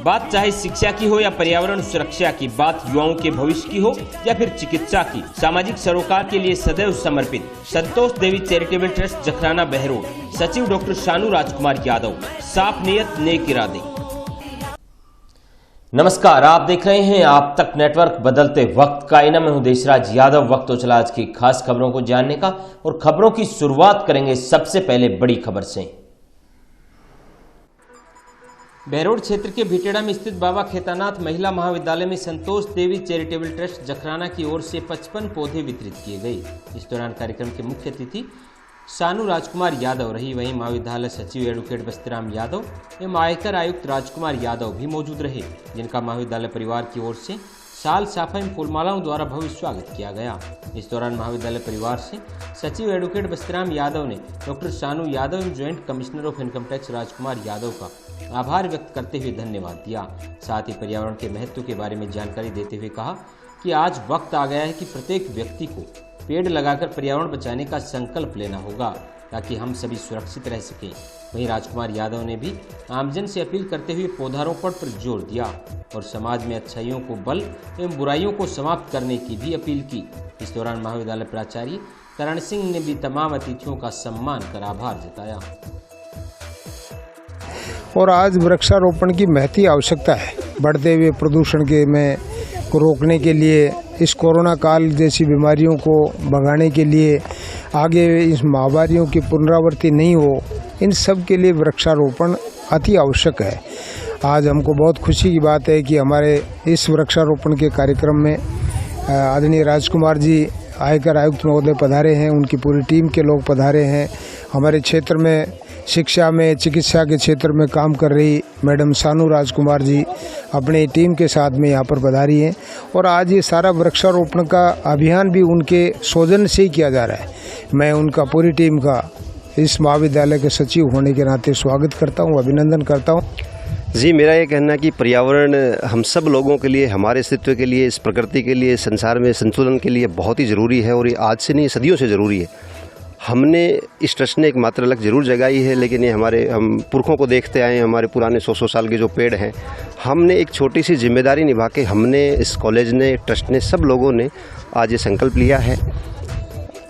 बात चाहे शिक्षा की हो या पर्यावरण सुरक्षा की, बात युवाओं के भविष्य की हो या फिर चिकित्सा की, सामाजिक सरोकार के लिए सदैव समर्पित संतोष देवी चैरिटेबल ट्रस्ट जखराना बहरोड, सचिव डॉक्टर शानू राजकुमार यादव, साफ नियत नेक इरादे। नमस्कार, आप देख रहे हैं आप तक नेटवर्क, बदलते वक्त का आईना। मैं हूं देशराज यादव। वक्त हो चला आज की खास खबरों को जानने का, और खबरों की शुरुआत करेंगे सबसे पहले बड़ी खबर से। बहरोड क्षेत्र के भिटेड़ा में स्थित बाबा खेतानाथ महिला महाविद्यालय में संतोष देवी चैरिटेबल ट्रस्ट जखराना की ओर से 55 पौधे वितरित किए गए। इस दौरान कार्यक्रम के मुख्य अतिथि शानू राजकुमार यादव रही। वहीं महाविद्यालय सचिव एडवोकेट बस्तीराम यादव एवं आयकर आयुक्त राजकुमार यादव भी मौजूद रहे, जिनका महाविद्यालय परिवार की ओर से साल साफा एवं फूलमालाओं द्वारा भव्य स्वागत किया गया। इस दौरान महाविद्यालय परिवार से सचिव एडवोकेट बस्तीराम यादव ने डॉक्टर शानू यादव एवं joint commissioner of income tax Rajkumar Yadav का आभार व्यक्त करते हुए धन्यवाद दिया। साथ ही पर्यावरण के महत्व के बारे में जानकारी देते हुए कहा कि आज वक्त आ गया है कि प्रत्येक व्यक्ति को पेड़ लगाकर पर्यावरण बचाने का संकल्प लेना होगा, ताकि हम सभी सुरक्षित रह सकें। वहीं राजकुमार यादव ने भी आमजन से अपील करते हुए पौधारोपण पर जोर दिया और समाज में अच्छाइयों को बल एवं बुराइयों को समाप्त करने की भी अपील की। इस दौरान महाविद्यालय प्राचार्य करण सिंह ने भी तमाम अतिथियों का सम्मान कर आभार जताया। और आज वृक्षारोपण की महती आवश्यकता है। बढ़ते हुए प्रदूषण को रोकने के लिए, इस कोरोना काल जैसी बीमारियों को भगाने के लिए, आगे इस महामारियों की पुनरावृत्ति नहीं हो, इन सब के लिए वृक्षारोपण अति आवश्यक है। आज हमको बहुत खुशी की बात है कि हमारे इस वृक्षारोपण के कार्यक्रम में आदरणीय राजकुमार जी आयकर आयुक्त महोदय पधारे हैं, उनकी पूरी टीम के लोग पधारे हैं। हमारे क्षेत्र में शिक्षा में, चिकित्सा के क्षेत्र में काम कर रही मैडम शानू राजकुमार जी अपनी टीम के साथ में यहाँ पर पधारी हैं। और आज ये सारा वृक्षारोपण का अभियान भी उनके सौजन्य से ही किया जा रहा है। मैं उनका पूरी टीम का इस महाविद्यालय के सचिव होने के नाते स्वागत करता हूँ, अभिनंदन करता हूँ। जी, मेरा ये कहना है कि पर्यावरण हम सब लोगों के लिए, हमारे अस्तित्व के लिए, इस प्रकृति के लिए, संसार में संतुलन के लिए बहुत ही ज़रूरी है, और ये आज से नहीं सदियों से ज़रूरी है। हमने इस ट्रस्ट ने एक मात्र लक्ष्य जरूर जगाई है, लेकिन ये हम पुरखों को देखते आए हैं। हमारे पुराने 100 साल के जो पेड़ हैं, हमने एक छोटी सी जिम्मेदारी निभा के, हमने, इस कॉलेज ने, ट्रस्ट ने, सब लोगों ने आज ये संकल्प लिया है।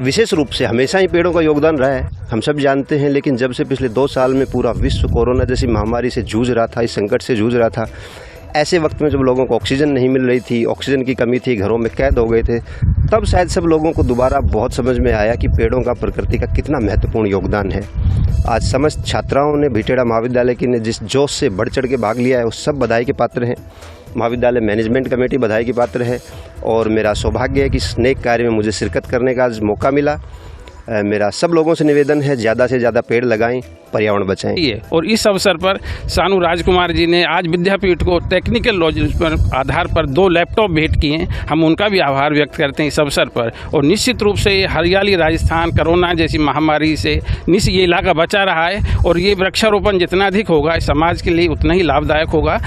विशेष रूप से हमेशा ही पेड़ों का योगदान रहा है, हम सब जानते हैं, लेकिन जब से पिछले 2 साल में पूरा विश्व कोरोना जैसी महामारी से जूझ रहा था, इस संकट से जूझ रहा था, ऐसे वक्त में जब लोगों को ऑक्सीजन नहीं मिल रही थी, ऑक्सीजन की कमी थी, घरों में कैद हो गए थे, तब शायद सब लोगों को दोबारा बहुत समझ में आया कि पेड़ों का प्रकृति का कितना महत्वपूर्ण योगदान है। आज समस्त छात्राओं ने, भिटेड़ा महाविद्यालय की ने जिस जोश से बढ़ चढ़ के भाग लिया है, वो सब बधाई के पात्र हैं। महाविद्यालय मैनेजमेंट कमेटी बधाई के पात्र है, और मेरा सौभाग्य है कि इस नेक कार्य में मुझे शिरकत करने का आज मौका मिला। मेरा सब लोगों से निवेदन है, ज़्यादा से ज़्यादा पेड़ लगाएं, पर्यावरण बचाएं। और इस अवसर पर शानू राजकुमार जी ने आज विद्यापीठ को टेक्निकल लॉजिक पर आधार पर 2 लैपटॉप भेंट किए हैं। हम उनका भी आभार व्यक्त करते हैं इस अवसर पर। और निश्चित रूप से ये हरियाली राजस्थान कोरोना जैसी महामारी से ये इलाका बचा रहा है, और ये वृक्षारोपण जितना अधिक होगा समाज के लिए उतना ही लाभदायक होगा।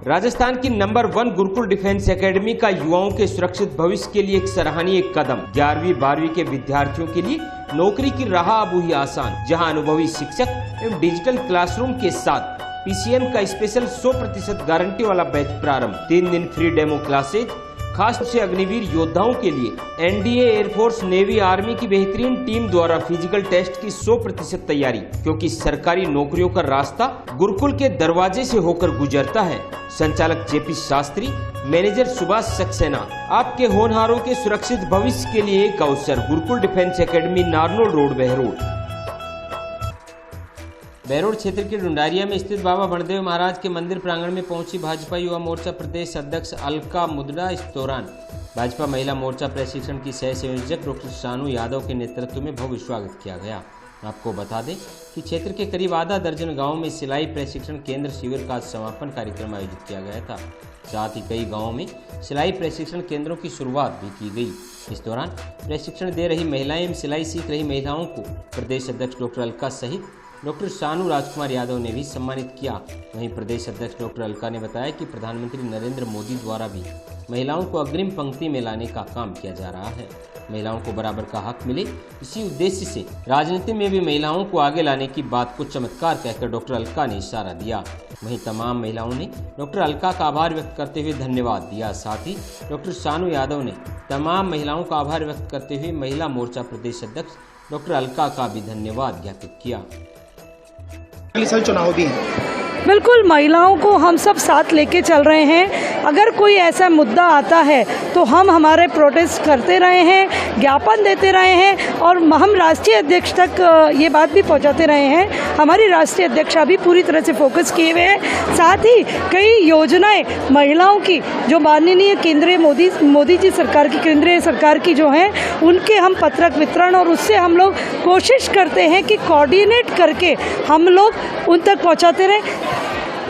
राजस्थान की नंबर 1 गुरुकुल डिफेंस एकेडमी का युवाओं के सुरक्षित भविष्य के लिए एक सराहनीय कदम। 11वीं 12वीं के विद्यार्थियों के लिए नौकरी की राह अब हुई आसान, जहां अनुभवी शिक्षक एवं डिजिटल क्लासरूम के साथ पीसीएम का स्पेशल 100% गारंटी वाला बैच प्रारंभ। 3 दिन फ्री डेमो क्लासेज, खास तौर से अग्निवीर योद्धाओं के लिए एनडीए, एयरफोर्स, नेवी, आर्मी की बेहतरीन टीम द्वारा फिजिकल टेस्ट की 100% तैयारी, क्योंकि सरकारी नौकरियों का रास्ता गुरुकुल के दरवाजे से होकर गुजरता है। संचालक जेपी शास्त्री, मैनेजर सुभाष सक्सेना। आपके होनहारों के सुरक्षित भविष्य के लिए एक अवसर। Gurukul defence academy, Narnaul road, Behror. Behror क्षेत्र के डुंडारिया में स्थित बाबा बड़देव महाराज के मंदिर प्रांगण में पहुंची भाजपा युवा मोर्चा प्रदेश अध्यक्ष अलका मुद्रा। इस दौरान भाजपा महिला मोर्चा प्रशिक्षण की सह संयोजक डॉक्टर शानू यादव के नेतृत्व में भव्य स्वागत किया गया। आपको बता दें कि क्षेत्र के करीब आधा दर्जन गाँव में सिलाई प्रशिक्षण केंद्र शिविर का समापन कार्यक्रम आयोजित किया गया था। साथ ही कई गाँवों में सिलाई प्रशिक्षण केंद्रों की शुरुआत भी की गई। इस दौरान प्रशिक्षण दे रही महिलाएं एवं सिलाई सीख रही महिलाओं को प्रदेश अध्यक्ष डॉक्टर अलका सहित डॉक्टर शानू राजकुमार यादव ने भी सम्मानित किया। वहीं प्रदेश अध्यक्ष डॉक्टर अलका ने बताया कि प्रधानमंत्री नरेंद्र मोदी द्वारा भी महिलाओं को अग्रिम पंक्ति में लाने का काम किया जा रहा है। महिलाओं को बराबर का हक मिले, इसी उद्देश्य से राजनीति में भी महिलाओं को आगे लाने की बात को चमत्कार कहकर डॉक्टर अलका ने इशारा दिया। वहीं तमाम महिलाओं ने डॉक्टर अलका का आभार व्यक्त करते हुए धन्यवाद दिया। साथ ही डॉक्टर शानू यादव ने तमाम महिलाओं का आभार व्यक्त करते हुए महिला मोर्चा प्रदेश अध्यक्ष डॉक्टर अलका का भी धन्यवाद ज्ञापित किया। अगले साल चुनाव भी है, बिल्कुल महिलाओं को हम सब साथ लेके चल रहे हैं। अगर कोई ऐसा मुद्दा आता है तो हम हमारे प्रोटेस्ट करते रहे हैं, ज्ञापन देते रहे हैं और हम राष्ट्रीय अध्यक्ष तक ये बात भी पहुंचाते रहे हैं। हमारी राष्ट्रीय अध्यक्षा भी पूरी तरह से फोकस किए हुए हैं। साथ ही कई योजनाएं महिलाओं की जो माननीय केंद्रीय मोदी जी सरकार की, केंद्रीय सरकार की जो है, उनके हम पत्रक वितरण और उससे हम लोग कोशिश करते हैं कि कोऑर्डिनेट करके हम लोग उन तक पहुंचाते रहें।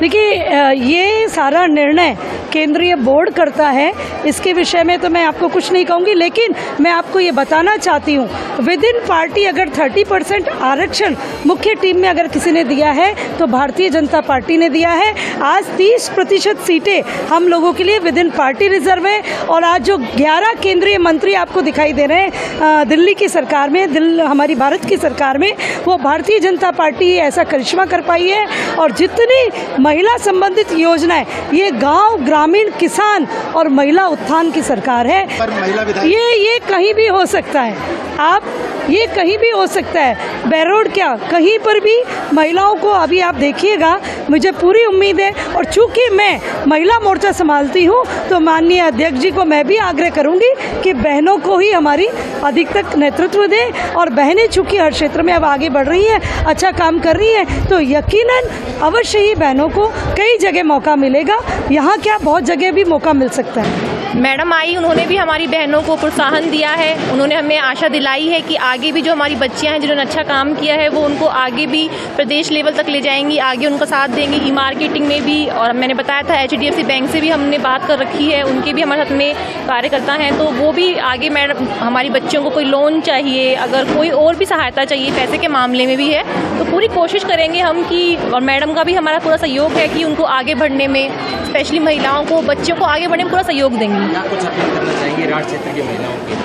देखिए, ये सारा निर्णय केंद्रीय बोर्ड करता है, इसके विषय में तो मैं आपको कुछ नहीं कहूँगी, लेकिन मैं आपको ये बताना चाहती हूँ, विद इन पार्टी अगर 30% आरक्षण मुख्य टीम में अगर किसी ने दिया है तो भारतीय जनता पार्टी ने दिया है। आज 30% सीटें हम लोगों के लिए विद इन पार्टी रिजर्व है। और आज जो 11 केंद्रीय मंत्री आपको दिखाई दे रहे हैं दिल्ली की सरकार में, हमारी भारत की सरकार में, वो भारतीय जनता पार्टी ऐसा करिश्मा कर पाई है। और जितनी महिला संबंधित योजनाएं, ये गांव, ग्रामीण, किसान और महिला उत्थान की सरकार है। पर महिला विधायक ये कहीं भी हो सकता है, ये कहीं भी हो सकता है। बैरोड क्या, कहीं पर भी महिलाओं को अभी आप देखिएगा, मुझे पूरी उम्मीद है। और चूंकि मैं महिला मोर्चा संभालती हूँ तो माननीय अध्यक्ष जी को मैं भी आग्रह करूँगी कि बहनों को ही हमारी अधिक तक नेतृत्व दें। और बहनें चूंकि हर क्षेत्र में अब आगे बढ़ रही हैं, अच्छा काम कर रही हैं, तो यकीनन अवश्य ही बहनों को कई जगह मौका मिलेगा। यहाँ क्या, बहुत जगह भी मौका मिल सकता है। मैडम आई, उन्होंने भी हमारी बहनों को प्रोत्साहन दिया है। उन्होंने हमें आशा दिलाई है कि आगे भी जो हमारी बच्चियां हैं जिन्होंने अच्छा काम किया है, वो उनको आगे भी प्रदेश लेवल तक ले जाएंगी, आगे उनका साथ देंगी ई मार्केटिंग में भी। और मैंने बताया था HDFC बैंक से भी हमने बात कर रखी है, उनके भी हमारे साथ में कार्यकर्ता हैं, तो वो भी आगे मैडम हमारी बच्चियों को कोई लोन चाहिए, अगर कोई और भी सहायता चाहिए पैसे के मामले में भी है, तो पूरी कोशिश करेंगे हम कि, और मैडम का भी हमारा पूरा सहयोग है कि उनको आगे बढ़ने में, स्पेशली महिलाओं को, बच्चों को आगे बढ़ने में पूरा सहयोग देंगे। क्या कुछ अपील करना चाहिए राज्य क्षेत्र की महिलाओं के लिए?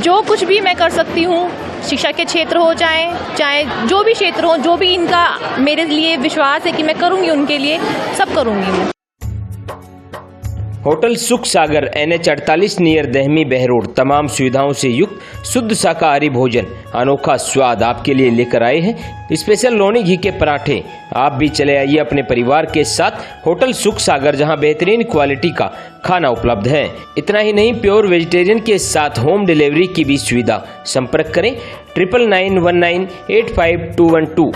जो कुछ भी मैं कर सकती हूँ, शिक्षा के क्षेत्र हो चाहे जो भी क्षेत्र हो, जो भी इनका मेरे लिए विश्वास है कि मैं करूँगी उनके लिए, सब करूँगी मैं। होटल सुख सागर NH 48 नियर दहमी बहरोड तमाम सुविधाओं से युक्त शुद्ध शाकाहारी भोजन, अनोखा स्वाद आपके लिए लेकर आए हैं। स्पेशल लोनी घी के पराठे। आप भी चले आइए अपने परिवार के साथ होटल सुख सागर, जहां बेहतरीन क्वालिटी का खाना उपलब्ध है। इतना ही नहीं, प्योर वेजिटेरियन के साथ होम डिलीवरी की भी सुविधा। संपर्क करें 9991985212।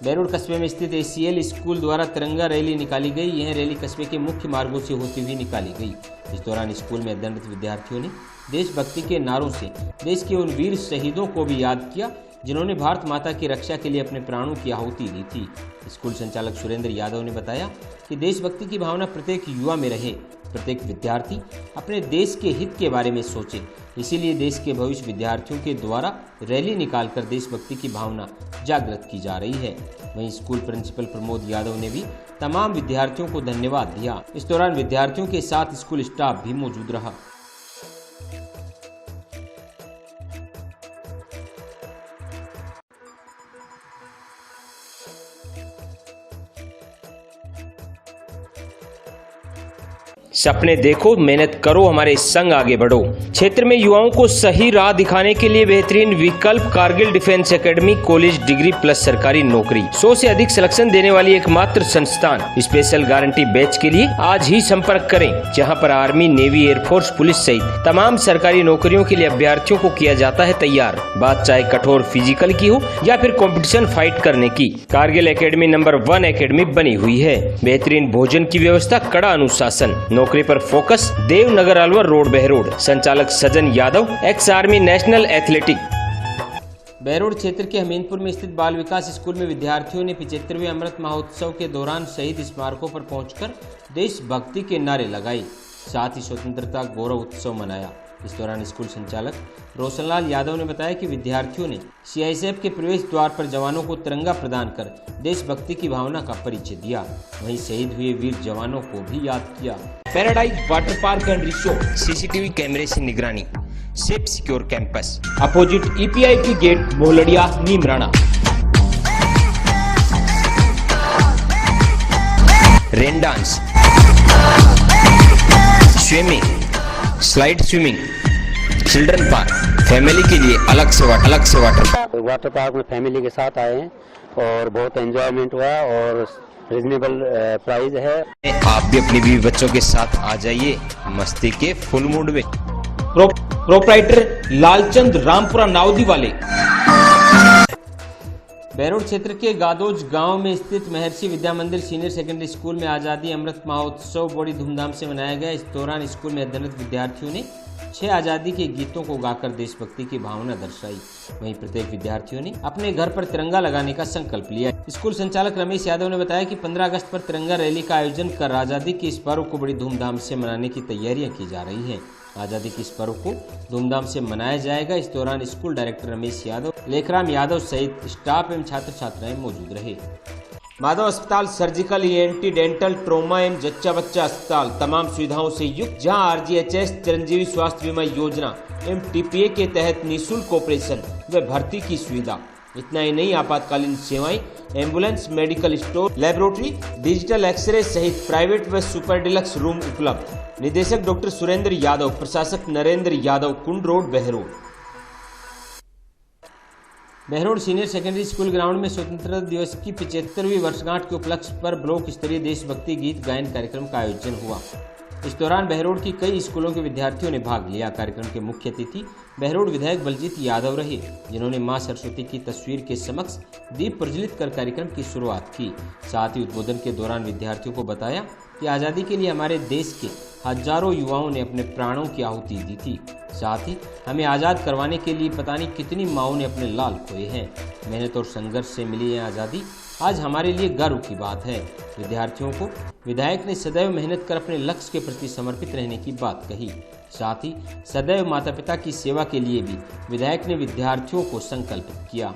बैरोड कस्बे में स्थित ACL स्कूल द्वारा तिरंगा रैली निकाली गई। यह रैली कस्बे के मुख्य मार्गों से होती हुई निकाली गई। इस दौरान स्कूल में अध्ययनरत विद्यार्थियों ने देशभक्ति के नारों से देश के उन वीर शहीदों को भी याद किया जिन्होंने भारत माता की रक्षा के लिए अपने प्राणों की आहुति दी थी। स्कूल संचालक सुरेंद्र यादव ने बताया कि देशभक्ति की भावना प्रत्येक युवा में रहे, प्रत्येक विद्यार्थी अपने देश के हित के बारे में सोचे। इसीलिए देश के भविष्य विद्यार्थियों के द्वारा रैली निकालकर देशभक्ति की भावना जागृत की जा रही है। वहीं स्कूल प्रिंसिपल प्रमोद यादव ने भी तमाम विद्यार्थियों को धन्यवाद दिया। इस दौरान विद्यार्थियों के साथ स्कूल स्टाफ भी मौजूद रहा। सपने देखो, मेहनत करो, हमारे संग आगे बढ़ो। क्षेत्र में युवाओं को सही राह दिखाने के लिए बेहतरीन विकल्प Kargil defence academy college degree plus सरकारी नौकरी। 100 से अधिक सिलेक्शन देने वाली एकमात्र संस्थान। स्पेशल गारंटी बैच के लिए आज ही संपर्क करें, जहां पर आर्मी, नेवी, एयरफोर्स, पुलिस सहित तमाम सरकारी नौकरियों के लिए अभ्यर्थियों को किया जाता है तैयार। बात चाहे कठोर फिजिकल की हो या फिर कंपटीशन फाइट करने की, कारगिल एकेडमी नंबर 1 एकेडमी बनी हुई है। बेहतरीन भोजन की व्यवस्था, कड़ा अनुशासन, नौकरी पर फोकस। देवनगर अलवर रोड बहरोड। संचालक Sajan Yadav, ex army, national athletic. Behror क्षेत्र के हमीनपुर में स्थित बाल विकास स्कूल में विद्यार्थियों ने 75वें अमृत महोत्सव के दौरान शहीद स्मारकों पर पहुंचकर देशभक्ति के नारे लगाए, साथ ही स्वतंत्रता गौरव उत्सव मनाया। इस दौरान स्कूल संचालक रोशनलाल यादव ने बताया कि विद्यार्थियों ने सीआईएसएफ के प्रवेश द्वार पर जवानों को तिरंगा प्रदान कर देशभक्ति की भावना का परिचय दिया। वहीं शहीद हुए वीर जवानों को भी याद किया। Paradise water park and resort, CCTV कैमरे से निगरानी, safe secure campus, opposite EPI की gate, Mohaldia, Neemrana. Rain dance, swimming, slide swimming, children park, family के लिए अलग से वाटर पार्क में फैमिली के साथ आए हैं और बहुत एंजॉयमेंट हुआ और रीजनेबल प्राइस है। आप भी अपनी बीवी बच्चों के साथ आ जाइए मस्ती के फुल मूड में। प्रोप्राइटर लालचंद रामपुरा नावदी वाले। बहरोड क्षेत्र के गादोज गांव में स्थित महर्षि विद्या मंदिर सीनियर सेकेंडरी स्कूल में आज़ादी अमृत महोत्सव बड़ी धूमधाम से मनाया गया। इस दौरान स्कूल में अध्ययनरत विद्यार्थियों ने 6 आज़ादी के गीतों को गाकर देशभक्ति की भावना दर्शाई। वहीं प्रत्येक विद्यार्थियों ने अपने घर पर तिरंगा लगाने का संकल्प लिया। स्कूल संचालक रमेश यादव ने बताया कि 15 अगस्त पर तिरंगा रैली का आयोजन कर आज़ादी के इस पर्व को बड़ी धूमधाम से मनाने की तैयारियां की जा रही हैं। आज़ादी के इस पर्व को धूमधाम से मनाया जाएगा। इस दौरान स्कूल डायरेक्टर रमेश यादव, लेखराम यादव सहित स्टाफ एवं छात्र छात्राएं मौजूद रहे। माधव अस्पताल सर्जिकल, ENT, डेंटल, ट्रोमा एवं जच्चा बच्चा अस्पताल तमाम सुविधाओं से युक्त, जहां RGHS चिरंजीवी स्वास्थ्य बीमा योजना एवं TPA के तहत निःशुल्क ऑपरेशन व भर्ती की सुविधा। इतना ही नहीं, आपातकालीन सेवाएं, ambulance, medical store, laboratory, digital x-ray सहित प्राइवेट व सुपर डिलक्स रूम उपलब्ध। निदेशक डॉक्टर सुरेंद्र यादव, प्रशासक Narendra Yadav, Kund road, Behror. Behror senior secondary school ground में स्वतंत्रता दिवस की 75वीं वर्षगांठ के उपलक्ष्य पर ब्लॉक स्तरीय देशभक्ति गीत गायन कार्यक्रम का आयोजन हुआ। इस दौरान बहरोड की कई स्कूलों के विद्यार्थियों ने भाग लिया। कार्यक्रम के मुख्य अतिथि बहरोड विधायक बलजीत यादव रहे, जिन्होंने मां सरस्वती की तस्वीर के समक्ष दीप प्रज्वलित कर कार्यक्रम की शुरुआत की। साथ ही उद्बोधन के दौरान विद्यार्थियों को बताया कि आज़ादी के लिए हमारे देश के हजारों युवाओं ने अपने प्राणों की आहुति दी थी। साथ ही हमें आज़ाद करवाने के लिए पता नहीं कितनी माओं ने अपने लाल खोए हैं। मेहनत और संघर्ष से मिली यह आज़ादी आज हमारे लिए गर्व की बात है। विद्यार्थियों को विधायक ने सदैव मेहनत कर अपने लक्ष्य के प्रति समर्पित रहने की बात कही। साथ ही सदैव माता पिता की सेवा के लिए भी विधायक ने विद्यार्थियों को संकल्पित किया।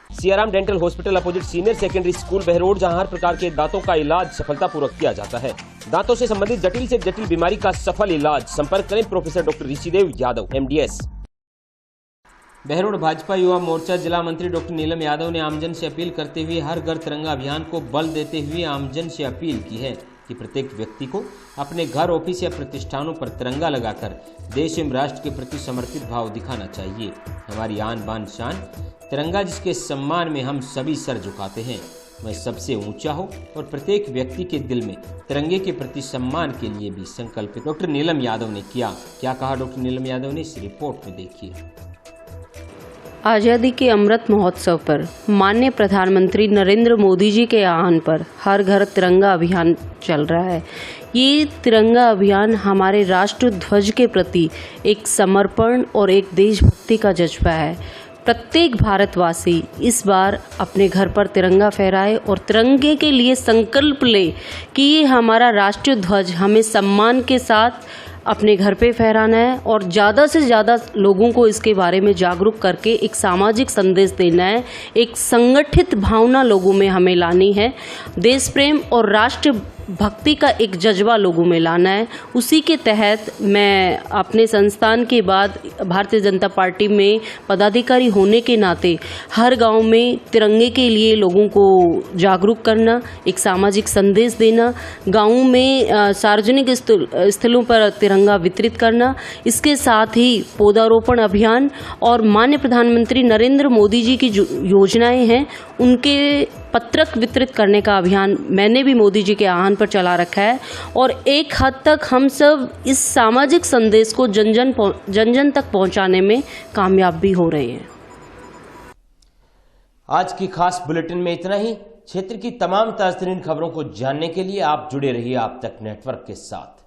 Siyaram dental hospital opposite senior secondary school Behror, जहां हर प्रकार के दांतों का इलाज सफलतापूर्वक किया जाता है। दांतों से संबंधित जटिल से जटिल बीमारी का सफल इलाज। संपर्क करें professor doctor Rishidev Yadav, MDS। Behror Bhajpa Yuva Morcha जिला मंत्री डॉक्टर नीलम यादव ने आमजन से अपील करते हुए हर घर तिरंगा अभियान को बल देते हुए आमजन से अपील की है कि प्रत्येक व्यक्ति को अपने घर, ऑफिस या प्रतिष्ठानों पर तिरंगा लगाकर देश एवं राष्ट्र के प्रति समर्पित भाव दिखाना चाहिए। हमारी आन बान शान तिरंगा, जिसके सम्मान में हम सभी सर झुकाते हैं, वह सबसे ऊंचा हो और प्रत्येक व्यक्ति के दिल में तिरंगे के प्रति सम्मान के लिए भी संकल्पित डॉक्टर नीलम यादव ने किया। क्या कहा डॉक्टर नीलम यादव ने, इस रिपोर्ट में देखिए। आज़ादी के अमृत महोत्सव पर माननीय प्रधानमंत्री नरेंद्र मोदी जी के आह्वान पर हर घर तिरंगा अभियान चल रहा है। ये तिरंगा अभियान हमारे राष्ट्र ध्वज के प्रति एक समर्पण और एक देशभक्ति का जज्बा है। प्रत्येक भारतवासी इस बार अपने घर पर तिरंगा फहराए और तिरंगे के लिए संकल्प ले कि ये हमारा राष्ट्रीय ध्वज हमें सम्मान के साथ अपने घर पे फहराना है और ज़्यादा से ज़्यादा लोगों को इसके बारे में जागरूक करके एक सामाजिक संदेश देना है। एक संगठित भावना लोगों में हमें लानी है। देश प्रेम और राष्ट्र भक्ति का एक जज्बा लोगों में लाना है। उसी के तहत मैं अपने संस्थान के बाद भारतीय जनता पार्टी में पदाधिकारी होने के नाते हर गांव में तिरंगे के लिए लोगों को जागरूक करना, एक सामाजिक संदेश देना, गांवों में सार्वजनिक स्थलों पर तिरंगा वितरित करना, इसके साथ ही पौधारोपण अभियान और माननीय प्रधानमंत्री नरेंद्र मोदी जी की जो योजनाएं हैं उनके पत्रक वितरित करने का अभियान मैंने भी मोदी जी के आह्वान पर चला रखा है। और एक हद तक हम सब इस सामाजिक संदेश को जन जन तक पहुंचाने में कामयाब भी हो रहे हैं। आज की खास बुलेटिन में इतना ही। क्षेत्र की तमाम ताज़ा खबरों को जानने के लिए आप जुड़े रहिए आप तक नेटवर्क के साथ।